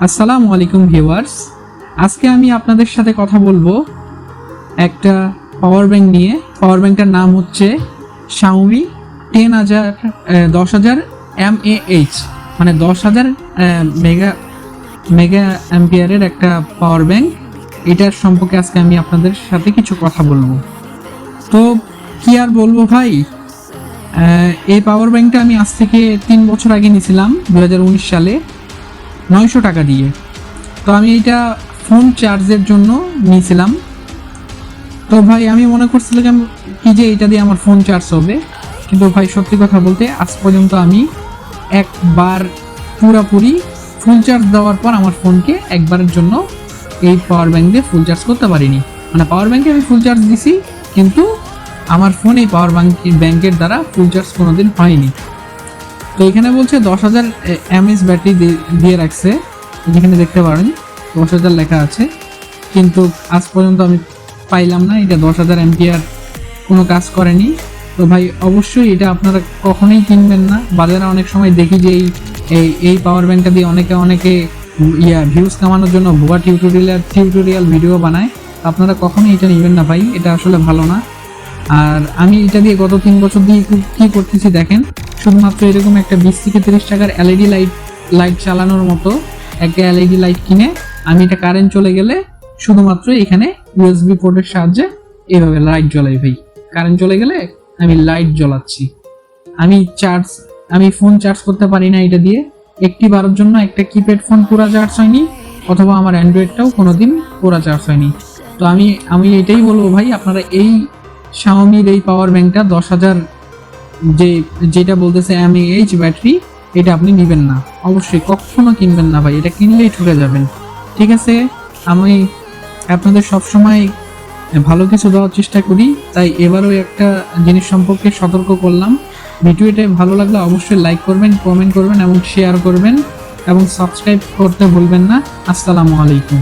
আসসালামু আলাইকুম ভিউয়ার্স, আজকে আমি আপনাদের সাথে কথা বলবো একটা পাওয়ার ব্যাংক নিয়ে। পাওয়ার ব্যাংকটার নাম হচ্ছে Xiaomi 10,000 mAh, মানে 10,000 মেগা অ্যাম্পিয়ারের একটা পাওয়ার ব্যাংক। এটার সম্পর্কে আজকে আমি আপনাদের সাথে কিছু কথা বলবো। তো কি আর বলবো ভাই, এই পাওয়ার ব্যাংকটা আমি আজ থেকে 3 বছর আগে নিয়েছিলাম 2019 সালে 900 টাকা দিয়ে। তো আমি এটা ফোন চার্জের জন্য নিয়েছিলাম। তো ভাই আমি মনে করছিলাম কি যে এটা দিয়ে আমার ফোন চার্জ হবে, কিন্তু ভাই সত্যি কথা বলতে আজ পর্যন্ত আমি একবার পুরোপুরি ফুল চার্জ দেওয়ার পর আমার ফোনকে একবারের জন্য এই পাওয়ার ব্যাংক দিয়ে ফুল চার্জ করতে পারিনি। মানে পাওয়ার ব্যাংকে আমি ফুল চার্জ দিছি, কিন্তু আমার ফোন এই পাওয়ার ব্যাংকের দ্বারা ফুল চার্জ কোনোদিন হয়নি। তো এখানে বলছে 10,000 mAh ব্যাটারি দিয়ে রাখছে, যেখানে দেখতে পারেন 10,000 লেখা আছে, কিন্তু আজ পর্যন্ত আমি পাইলাম না এটা 10,000 অ্যাম্পিয়ার কোনো কাজ করেনি। তো ভাই অবশ্যই এটা আপনারা কখনোই কিনবেন না। বাজারে অনেক সময় দেখি যে এই পাওয়ার ব্যাংকটা দিয়ে অনেকে ভিউজ কামানোর জন্য ভুয়া টিউটোরিয়াল ভিডিও বানায়। আপনারা কখনোই এটা নেবেন না ভাই, এটা আসলে ভালো না। আর আমি এটা দিয়ে গত 3 বছর দিয়ে কি করতেছি দেখেন, শুধুমাত্র এরকম একটা 20 থেকে 30 টাকার এলইডি লাইট চালানোর মতো একটা এলইডি লাইট কিনে আমি এটা কারেন্ট চলে গেলে শুধুমাত্র এখানে ইউএসবি পোর্টের সাহায্যে এইভাবে লাইট জ্বলাই ভাই। কারেন্ট চলে গেলে আমি লাইট জ্বলাচ্ছি। আমি ফোন চার্জ করতে পারি না এটা দিয়ে। একটি বারের জন্য একটা কিপ্যাড ফোন পুরা চার্জ হয়নি, অথবা আমার অ্যান্ড্রয়েডটাও কোনোদিন পুরা চার্জ হয়নি। তো আমি এটাই বলবো ভাই, আপনারা এই Xiaomi-র এই পাওয়ার ব্যাংকটা 10,000 যেটা বলতেছে mAh ব্যাটারি, এটা আপনি নেবেন না, অবশ্যই কখনো কিনবেন না ভাই। এটা কিনলেই ঠকে যাবেন। ঠিক আছে, আমি আপনাদের সবসময় ভালো কিছু দেওয়ার চেষ্টা করি, তাই এবারও একটা জিনিস সম্পর্কে সতর্ক করলাম। ভিডিওটা ভালো লাগলে অবশ্যই লাইক করবেন, কমেন্ট করবেন এবং শেয়ার করবেন, এবং সাবস্ক্রাইব করতে ভুলবেন না। আসসালামু আলাইকুম।